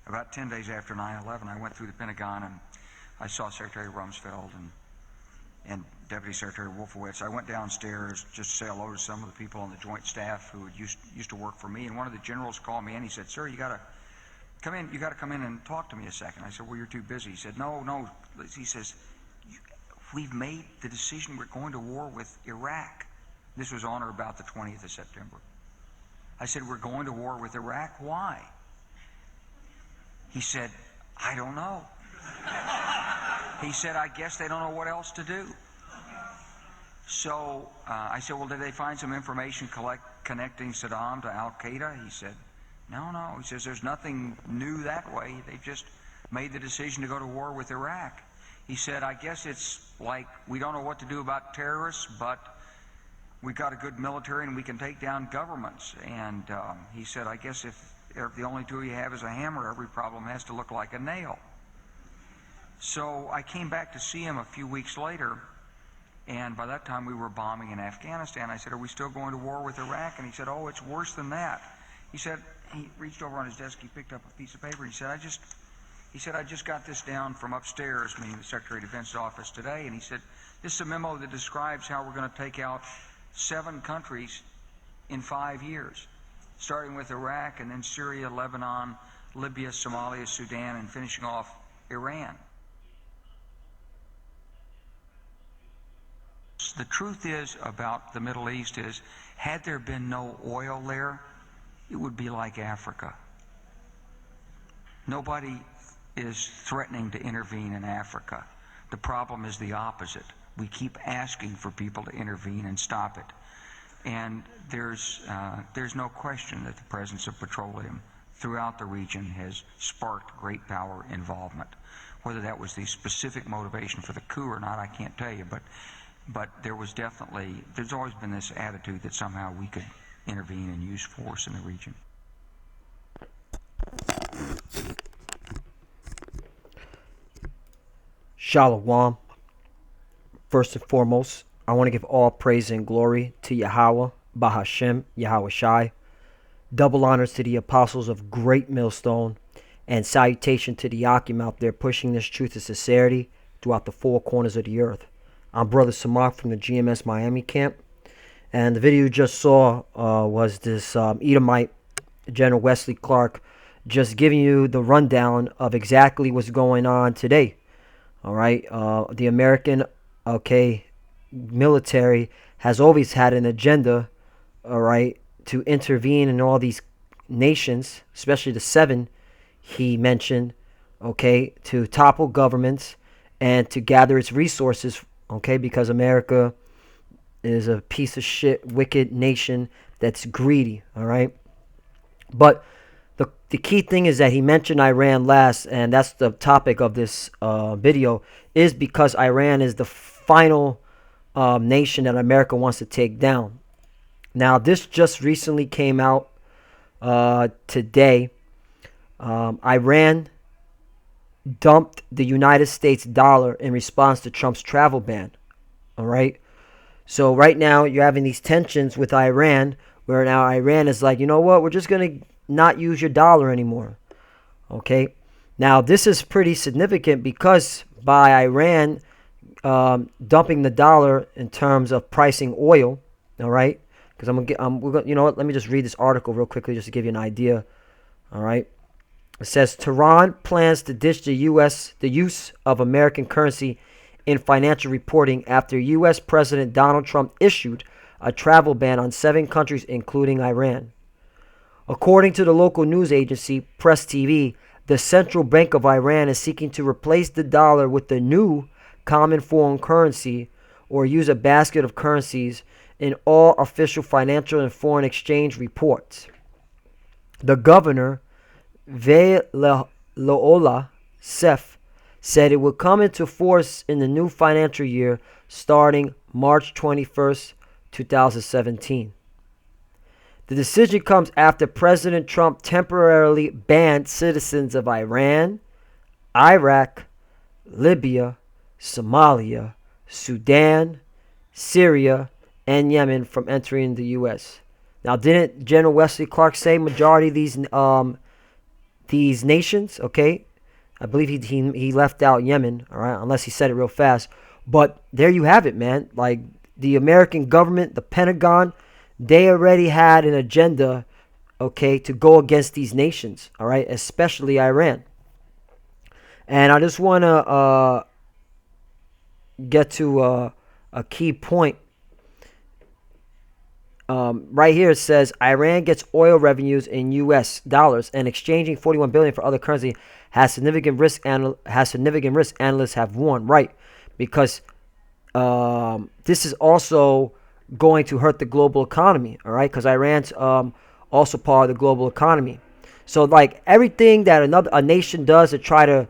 about 10 days after 9/11, I went through the Pentagon and I saw Secretary Rumsfeld and Deputy Secretary Wolfowitz. I went downstairs just to say hello to some of the people on the Joint Staff who used to work for me, and one of the generals called me in. He said, "Sir, you got to come in. You got to come in and talk to me a second." I said, "Well, you're too busy." He said, "No." He says, "We've made the decision. We're going to war with Iraq." This was on or about the 20th of September. I said, "We're going to war with Iraq. Why?" He said, "I don't know." He said, "I guess they don't know what else to do." So I said, "Well, did they find some information connecting Saddam to Al-Qaeda?" He said, No. He says, "There's nothing new that way. They've just made the decision to go to war with Iraq." He said, "I guess it's like we don't know what to do about terrorists, but we've got a good military and we can take down governments." And he said, "I guess if the only tool you have is a hammer, every problem has to look like a nail." So I came back to see him a few weeks later, and by that time we were bombing in Afghanistan. I said, "Are we still going to war with Iraq?" And he said, "Oh, it's worse than that." He said, he reached over on his desk, he picked up a piece of paper, he said, I just got this down from upstairs," meaning the Secretary of Defense's office today, and he said, "This is a memo that describes how we're going to take out 7 countries in 5 years, starting with Iraq and then Syria, Lebanon, Libya, Somalia, Sudan, and finishing off Iran." The truth is about the Middle East is, had there been no oil there, it would be like Africa. Nobody is threatening to intervene in Africa. The problem is the opposite. We keep asking for people to intervene and stop it. And there's no question that the presence of petroleum throughout the region has sparked great power involvement. Whether that was the specific motivation for the coup or not, I can't tell you, but there's always been this attitude that somehow we could intervene and use force in the region. Shalom. First and foremost, I want to give all praise and glory to Yahweh, Bahashem, Yahweh Shai. Double honors to the apostles of Great Millstone, and salutation to the Yakim out there pushing this truth of sincerity throughout the 4 corners of the earth. I'm Brother Samar from the GMS Miami camp, and the video you just saw was this Edomite, General Wesley Clark, just giving you the rundown of exactly what's going on today. All right, the American, military has always had an agenda, all right, to intervene in all these nations, especially the 7 he mentioned, to topple governments and to gather its resources, because America is a piece of shit, wicked nation that's greedy, all right? But the key thing is that he mentioned Iran last, and that's the topic of this video, is because Iran is the final nation that America wants to take down. Now, this just recently came out today. Iran dumped the United States dollar in response to Trump's travel ban. All right. So right now you're having these tensions with Iran, where now Iran is like, you know what, we're just going to not use your dollar anymore. Okay. Now this is pretty significant because by Iran dumping the dollar in terms of pricing oil, all right, because you know what, let me just read this article real quickly just to give you an idea. All right. It says Tehran plans to ditch the use of American currency in financial reporting after U.S. President Donald Trump issued a travel ban on 7 countries, including Iran. According to the local news agency Press TV, the Central Bank of Iran is seeking to replace the dollar with the new common foreign currency, or use a basket of currencies in all official financial and foreign exchange reports. The governor, Ve'lo'ola Sef, said it would come into force in the new financial year starting March 21st, 2017. The decision comes after President Trump temporarily banned citizens of Iran, Iraq, Libya, Somalia, Sudan, Syria, and Yemen from entering the U.S. Now, didn't General Wesley Clark say majority of these these nations, okay? I believe he left out Yemen, all right, unless he said it real fast. But there you have it, man. Like, the American government, the Pentagon, they already had an agenda, okay, to go against these nations, all right, especially Iran. And I just want to get to a key point. Right here it says Iran gets oil revenues in U.S. dollars and exchanging 41 billion for other currency has significant risk. Analysts have warned, right? Because this is also going to hurt the global economy, all right? Because Iran's also part of the global economy. So, like, everything that a nation does to try to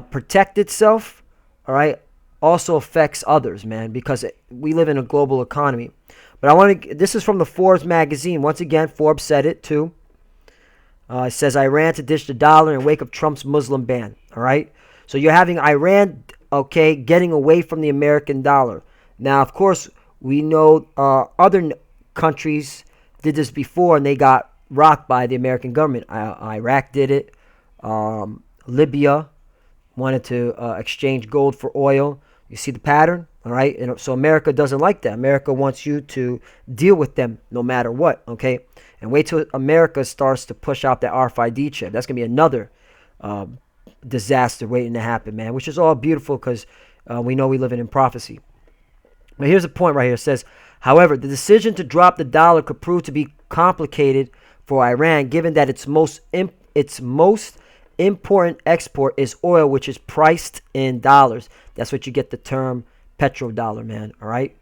protect itself, all right, also affects others, man, because we live in a global economy. But this is from the Forbes magazine. Once again, Forbes said it too. It says Iran to ditch the dollar in wake of Trump's Muslim ban. All right. So you're having Iran, okay, getting away from the American dollar. Now, of course, we know other countries did this before and they got rocked by the American government. Iraq did it. Libya wanted to exchange gold for oil. You see the pattern? All right. And so America doesn't like that. America wants you to deal with them no matter what. Okay. And wait till America starts to push out that RFID chip. That's going to be another disaster waiting to happen, man, which is all beautiful because we know we live in prophecy. But here's a point right here. It says, however, the decision to drop the dollar could prove to be complicated for Iran, given that its most important export is oil, which is priced in dollars. That's what you get the term petrodollar, man. All right,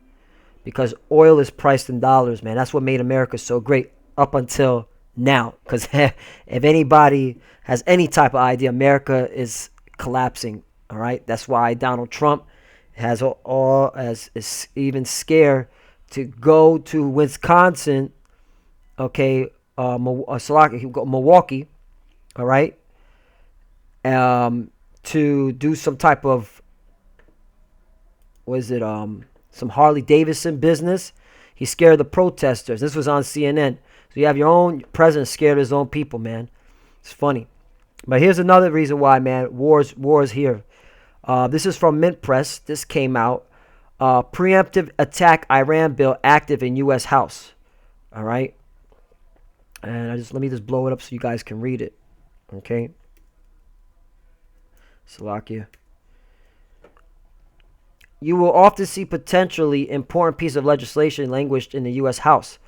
because oil is priced in dollars, man. That's what made America so great up until now. Because if anybody has any type of idea, America is collapsing. All right, that's why Donald Trump is even scared to go to Wisconsin. Okay, Milwaukee. All right. To do some type of, some Harley Davidson business. He's scared of the protesters. This was on CNN. So you have your own president scared of his own people, man. It's funny. But here's another reason why, man. War is here. This is from Mint Press. This came out. Preemptive attack Iran bill active in U.S. House. All right. And let me just blow it up so you guys can read it. Okay. Slovakia. You will often see potentially important piece of legislation languished in the U.S. House.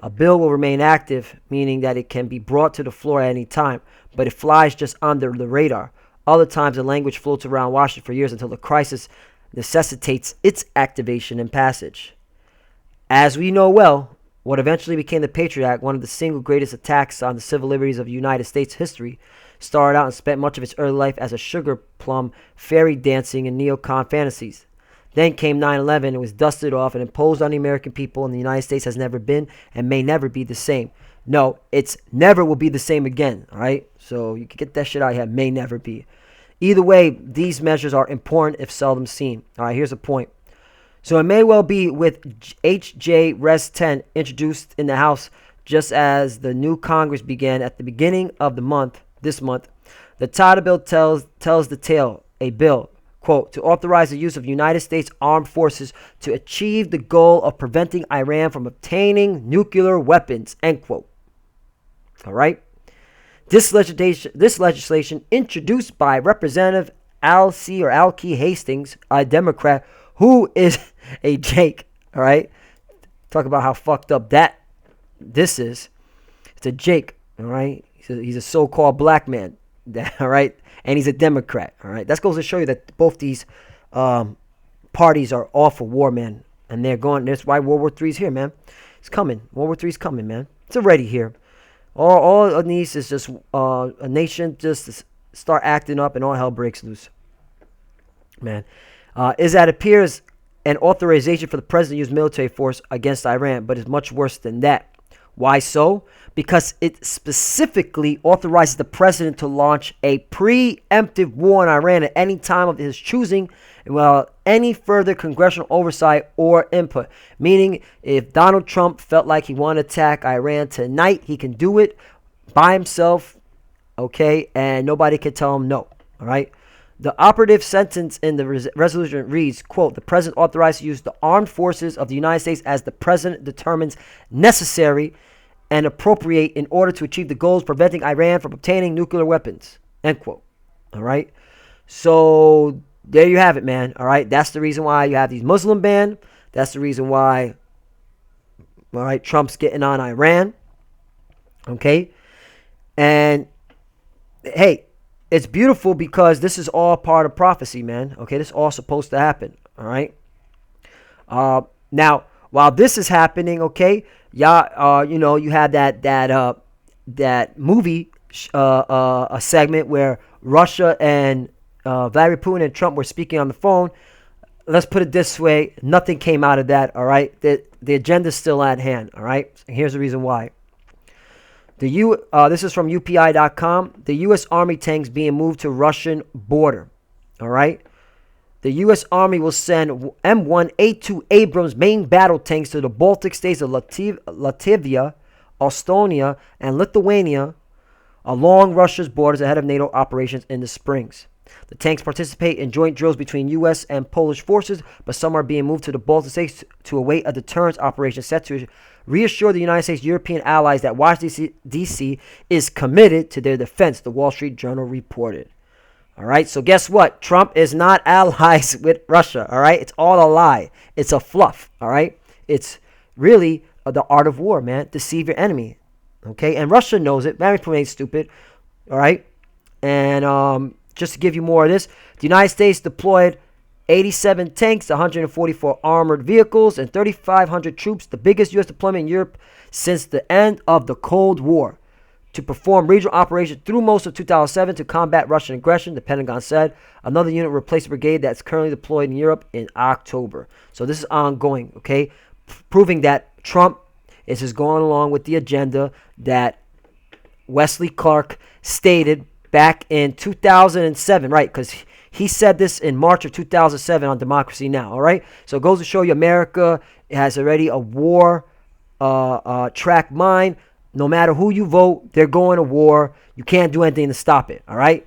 A bill will remain active, meaning that it can be brought to the floor at any time, but it flies just under the radar. Other times, the language floats around Washington for years until the crisis necessitates its activation and passage. As we know well, what eventually became the Patriot Act, one of the single greatest attacks on the civil liberties of United States history, started out and spent much of its early life as a sugar plum fairy dancing and neocon fantasies. Then came 9/11 and was dusted off and imposed on the American people, and the United States has never been and may never be the same. No, it's never will be the same again, all right? So you can get that shit out of here, may never be. Either way, these measures are important if seldom seen. All right, here's a point. So it may well be with H.J. Res 10 introduced in the House just as the new Congress began at the beginning of this month. The title bill tells the tale, a bill, quote, to authorize the use of United States armed forces to achieve the goal of preventing Iran from obtaining nuclear weapons, end quote. All right. This legislation introduced by Representative Al-Key Hastings, a Democrat, who is a Jake, all right? Talk about how fucked up this is. It's a Jake, all right? He's a so-called black man, all right? And he's a Democrat, all right? That goes to show you that both these parties are all for war, man. And they're going, that's why World War III is here, man. It's coming. World War III is coming, man. It's already here. All it needs is just a nation just to start acting up and all hell breaks loose. Man. Is that appears an authorization for the president to use military force against Iran, but it's much worse than that. Why so? Because it specifically authorizes the president to launch a preemptive war on Iran at any time of his choosing, without any further congressional oversight or input. Meaning, if Donald Trump felt like he wanted to attack Iran tonight, he can do it by himself okay, and nobody can tell him no, all right? The operative sentence in the resolution reads, quote, the president authorized to use the armed forces of the United States as the president determines necessary and appropriate in order to achieve the goals preventing Iran from obtaining nuclear weapons, end quote, all right? So there you have it, man, all right? That's the reason why you have these Muslim ban. That's the reason why, all right, Trump's getting on Iran, okay? And, hey, it's beautiful because this is all part of prophecy, man. Okay, this is all supposed to happen. All right. Now, while this is happening, okay, you have that movie a segment where Russia and Vladimir Putin and Trump were speaking on the phone. Let's put it this way: nothing came out of that. All right, the agenda's still at hand. All right. And here's the reason why. This is from UPI.com. The U.S. Army tanks being moved to Russian border. All right. The U.S. Army will send M1A2 Abrams main battle tanks to the Baltic states of Latvia, Estonia, and Lithuania along Russia's borders ahead of NATO operations in the springs. The tanks participate in joint drills between U.S. and Polish forces, but some are being moved to the Baltic states to await a deterrence operation set to reassure the United States European allies that Washington, D.C. is committed to their defense, the Wall Street Journal reported. All right, so guess what? Trump is not allies with Russia, all right? It's all a lie. It's a fluff, all right? It's really the art of war, man. Deceive your enemy, okay? And Russia knows it. Vladimir Putin ain't stupid, all right? And just to give you more of this, the United States deployed 87 tanks, 144 armored vehicles, and 3,500 troops, the biggest U.S. deployment in Europe since the end of the Cold War, to perform regional operations through most of 2007 to combat Russian aggression, the Pentagon said. Another unit replaced a brigade that's currently deployed in Europe in October. So this is ongoing, okay? Proving that Trump is just going along with the agenda that Wesley Clark stated back in 2007, right? Because he said this in March of 2007 on Democracy Now!, all right? So it goes to show you America has already a war track mind. No matter who you vote, they're going to war. You can't do anything to stop it, all right?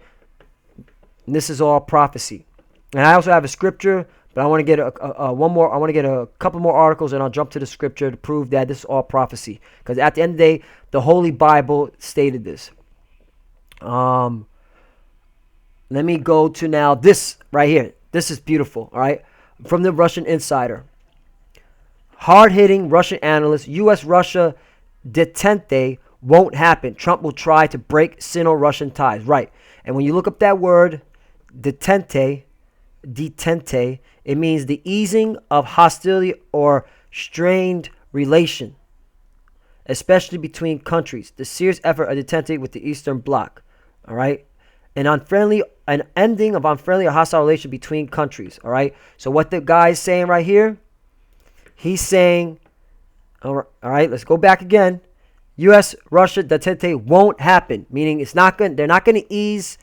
And this is all prophecy. And I also have a scripture, but I want to get one more. I want to get a couple more articles, and I'll jump to the scripture to prove that this is all prophecy. Because at the end of the day, the Holy Bible stated this. Let me go to now this right here. This is beautiful, all right? From the Russian Insider. Hard-hitting Russian analyst, U.S.-Russia detente won't happen. Trump will try to break Sino-Russian ties. Right. And when you look up that word, detente, it means the easing of hostility or strained relation, especially between countries. The serious effort of detente with the Eastern Bloc. All right. An ending of unfriendly or hostile relation between countries. All right. So what the guy is saying right here, he's saying, all right, let's go back again. U.S.-Russia detente won't happen, meaning it's not going. They're not going to ease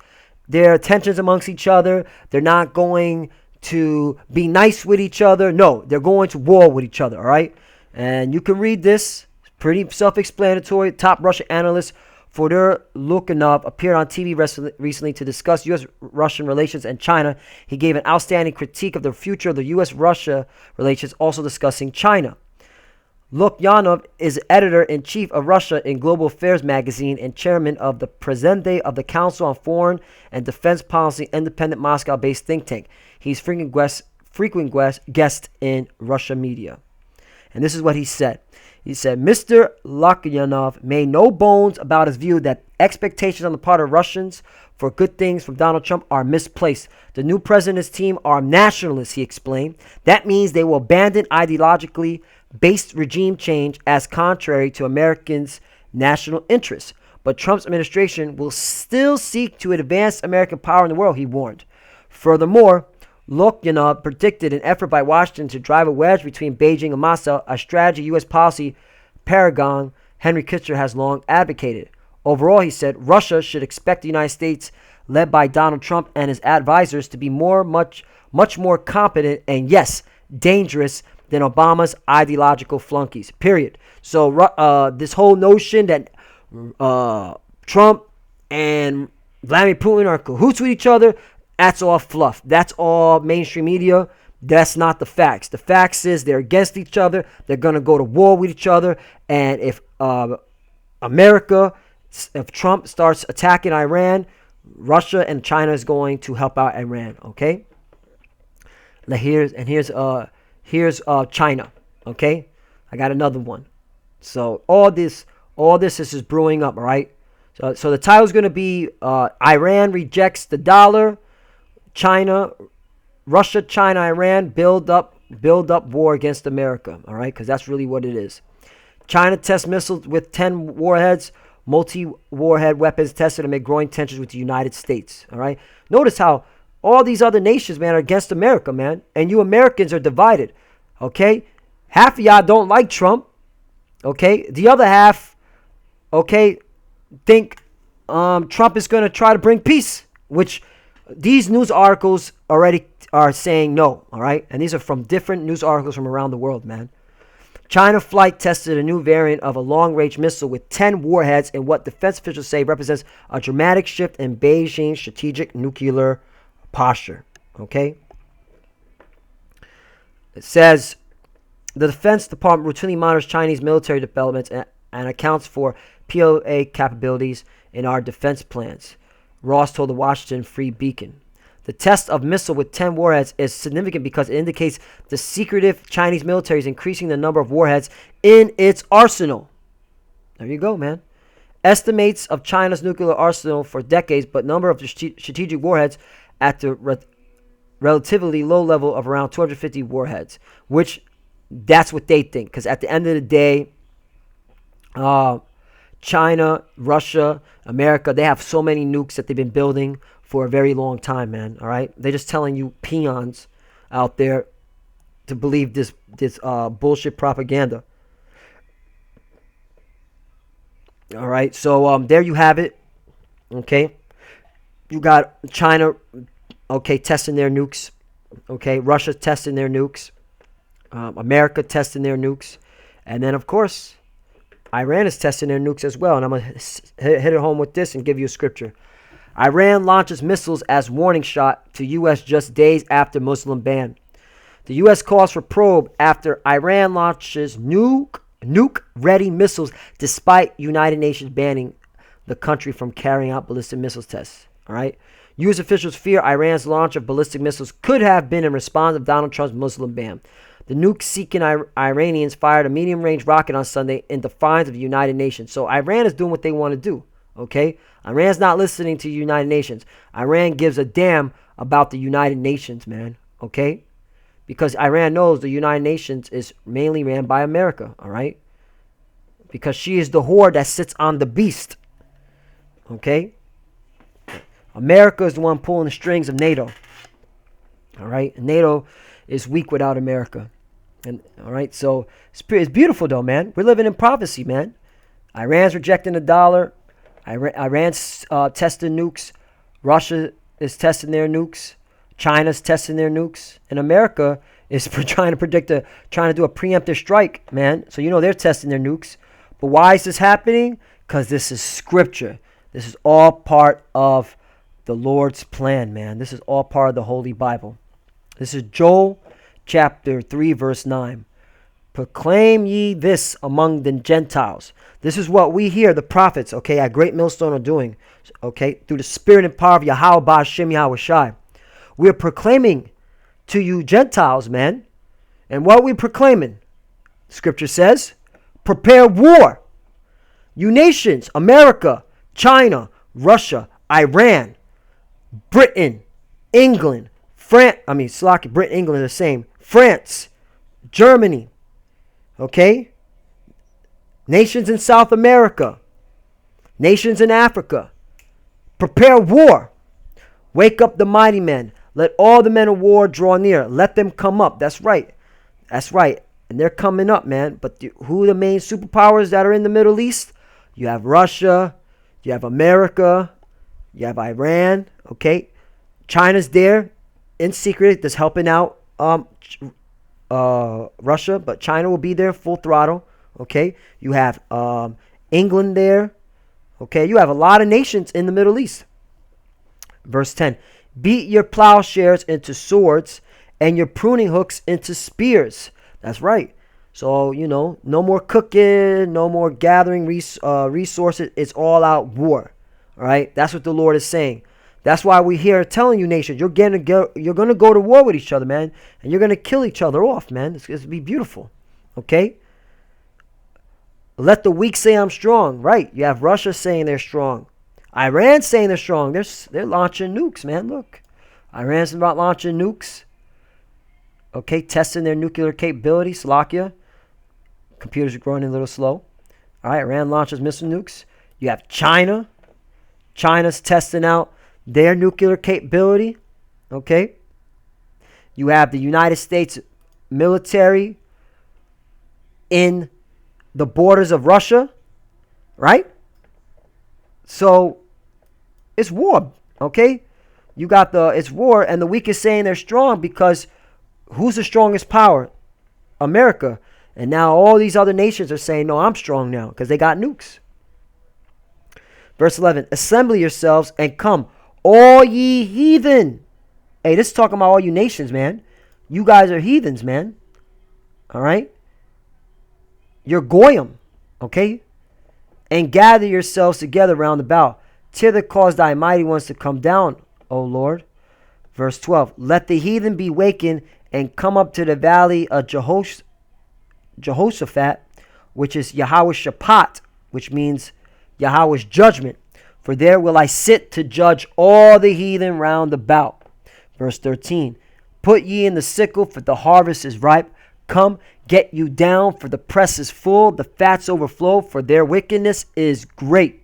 their tensions amongst each other. They're not going to be nice with each other. No, they're going to war with each other. All right, and you can read this. Pretty self-explanatory. Top Russian analyst Fyodor Lukyanov appeared on TV recently to discuss U.S.-Russian relations and China. He gave an outstanding critique of the future of the U.S.-Russia relations, also discussing China. Lukyanov is editor-in-chief of Russia in Global Affairs magazine and chairman of the Presidente of the Council on Foreign and Defense Policy, independent Moscow-based think tank. He's frequent guest in Russia media. And this is what he said. He said, Mr. Lukyanov made no bones about his view that expectations on the part of Russians for good things from Donald Trump are misplaced. The new president's team are nationalists, he explained. That means they will abandon ideologically based regime change as contrary to Americans' national interests. But Trump's administration will still seek to advance American power in the world, he warned. Furthermore, Lukyanov predicted an effort by Washington to drive a wedge between Beijing and Moscow, a strategy U.S. policy paragon Henry Kissinger has long advocated. Overall, he said, Russia should expect the United States, led by Donald Trump and his advisors, to be much more competent and, yes, dangerous than Obama's ideological flunkies, period. So this whole notion that Trump and Vladimir Putin are in cahoots with each other, that's all fluff. That's all mainstream media. That's not the facts. The facts is they're against each other. They're going to go to war with each other. And if if Trump starts attacking Iran, Russia and China is going to help out Iran. Okay. Now here's China. Okay. I got another one. So all this is brewing up. All right. So the title is going to be Iran rejects the dollar. Russia, China, Iran build up war against America. All right, because that's really what it is. China tests missiles with 10 warheads, multi-warhead weapons tested amid growing tensions with the United States. All right, notice how all these other nations, man, are against America, man, and you Americans are divided. Okay, half of y'all don't like Trump. Okay, the other half, okay, think Trump is going to try to bring peace, which these news articles already are saying no, all right? And these are from different news articles from around the world, man. China flight tested a new variant of a long-range missile with 10 warheads in what defense officials say represents a dramatic shift in Beijing's strategic nuclear posture, okay? It says the Defense Department routinely monitors Chinese military developments and accounts for PLA capabilities in our defense plans, Ross told the Washington Free Beacon. The test of missile with 10 warheads is significant because it indicates the secretive Chinese military is increasing the number of warheads in its arsenal. There you go, man. Estimates of China's nuclear arsenal for decades, but number of strategic warheads at the relatively low level of around 250 warheads, which that's what they think. Because at the end of the day, China, Russia, America, they have so many nukes that they've been building for a very long time, man. All right, they're just telling you peons out there to believe this bullshit propaganda. All right, so there you have it. Okay, you got China, okay, testing their nukes. Okay, Russia testing their nukes. America testing their nukes, and then of course Iran is testing their nukes as well. And I'm going to hit it home with this and give you a scripture. Iran launches missiles as warning shot to U.S. just days after Muslim ban. The U.S. calls for probe after Iran launches nuke-ready missiles despite United Nations banning the country from carrying out ballistic missiles tests. All right. U.S. officials fear Iran's launch of ballistic missiles could have been in response to Donald Trump's Muslim ban. The nuke-seeking Iranians fired a medium-range rocket on Sunday in defiance of the United Nations. So Iran is doing what they want to do, okay? Iran's not listening to the United Nations. Iran gives a damn about the United Nations, man, okay? Because Iran knows the United Nations is mainly ran by America, all right? Because she is the whore that sits on the beast, okay? America is the one pulling the strings of NATO, all right? And NATO is weak without America. And all right, so it's beautiful though, man. We're living in prophecy, man. Iran's rejecting the dollar. Iran's testing nukes. Russia is testing their nukes. China's testing their nukes, and America is trying to do a preemptive strike, man. So you know they're testing their nukes. But why is this happening? Because this is scripture. This is all part of the Lord's plan, man. This is all part of the Holy Bible. This is Joel chapter 3, verse 9. Proclaim ye this among the Gentiles. This is what we hear the prophets, okay, at Great Millstone are doing, okay, through the spirit and power of Yahweh Ba'ashem Yahweh Shai. We are proclaiming to you Gentiles, man. And what are we proclaiming? Scripture says, prepare war. You nations, America, China, Russia, Iran, Britain, England, Britain, England are the same. France, Germany, okay? Nations in South America, nations in Africa. Prepare war. Wake up the mighty men. Let all the men of war draw near. Let them come up. That's right. That's right. And they're coming up, man. But who are the main superpowers that are in the Middle East? You have Russia. You have America. You have Iran. Okay? China's there in secret, that's helping out Russia, but China will be there full throttle. Okay, you have England there. Okay, you have a lot of nations in the Middle East. Verse 10, beat your plowshares into swords and your pruning hooks into spears. That's right. So, no more cooking, no more gathering resources. It's all out war. All right, that's what the Lord is saying. That's why we're here telling you, nations, you're going to go to war with each other, man, and you're going to kill each other off, man. It's going to be beautiful. Okay? Let the weak say I'm strong. Right. You have Russia saying they're strong. Iran saying they're strong. They're launching nukes, man. Look. Iran's about launching nukes. Okay, testing their nuclear capability. Slovakia. Computers are growing a little slow. All right, Iran launches missile nukes. You have China. China's testing out their nuclear capability. Okay. You have the United States military in the borders of Russia, right? So it's war, okay? It's war, and the weak is saying they're strong because who's the strongest power? America. And now all these other nations are saying, no, I'm strong now because they got nukes. Verse 11, assemble yourselves and come, all ye heathen. Hey, this is talking about all you nations, man. You guys are heathens, man. All right? You're goyim, okay? And gather yourselves together round about. Thither cause thy mighty ones to come down, O Lord. Verse 12, let the heathen be wakened and come up to the valley of Jehoshaphat, which is Yahweh's Shaphat, which means Yahweh's judgment. For there will I sit to judge all the heathen round about. Verse 13, put ye in the sickle, for the harvest is ripe. Come, get you down, for the press is full, the fats overflow, for their wickedness is great.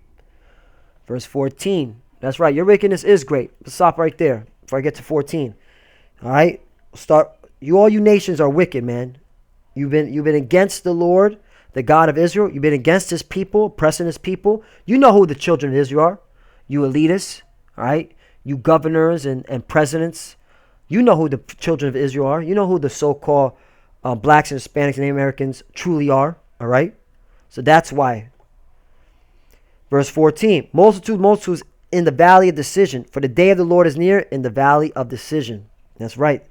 Verse 14. That's right, your wickedness is great. Let's stop right there before I get to 14. All right? All you nations are wicked, man. You've been against the Lord, the God of Israel. You've been against his people, oppressing his people. You know who the children of Israel are. You elitists, all right? You governors and presidents. You know who the children of Israel are. You know who the so-called blacks and Hispanics and Native Americans truly are, all right? So that's why. Verse 14, multitudes in the valley of decision, for the day of the Lord is near in the valley of decision. That's right.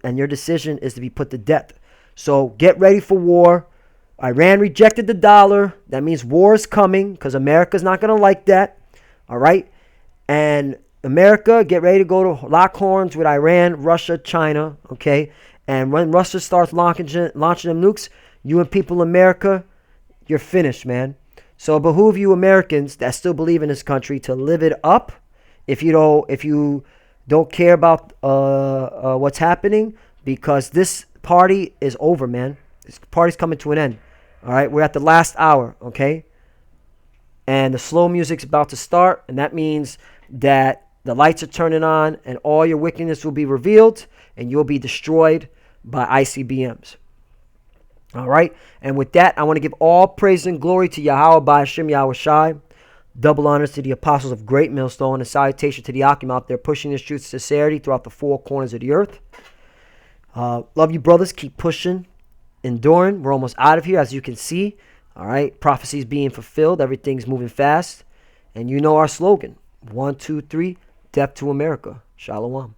And your decision is to be put to death. So get ready for war. Iran rejected the dollar. That means war is coming because America's not going to like that, all right? And America, get ready to go to lock horns with Iran, Russia, China, okay? And when Russia starts launching them nukes, you and people in America, you're finished, man. So it behoove you Americans that still believe in this country to live it up. If you don't care about what's happening, because this party is over, man. This party's coming to an end. All right, we're at the last hour, okay? And the slow music's about to start, and that means that the lights are turning on, and all your wickedness will be revealed, and you'll be destroyed by ICBMs. All right, and with that, I want to give all praise and glory to Yahweh by Hashem Yahweh Shai. Double honors to the apostles of Great Millstone, and salutation to the Akim out there pushing this truth of sincerity throughout the four corners of the earth. Love you, brothers. Keep pushing, enduring. We're almost out of here, as you can see. All right, prophecies being fulfilled. Everything's moving fast. And you know our slogan, 1, 2, 3, death to America. Shalom.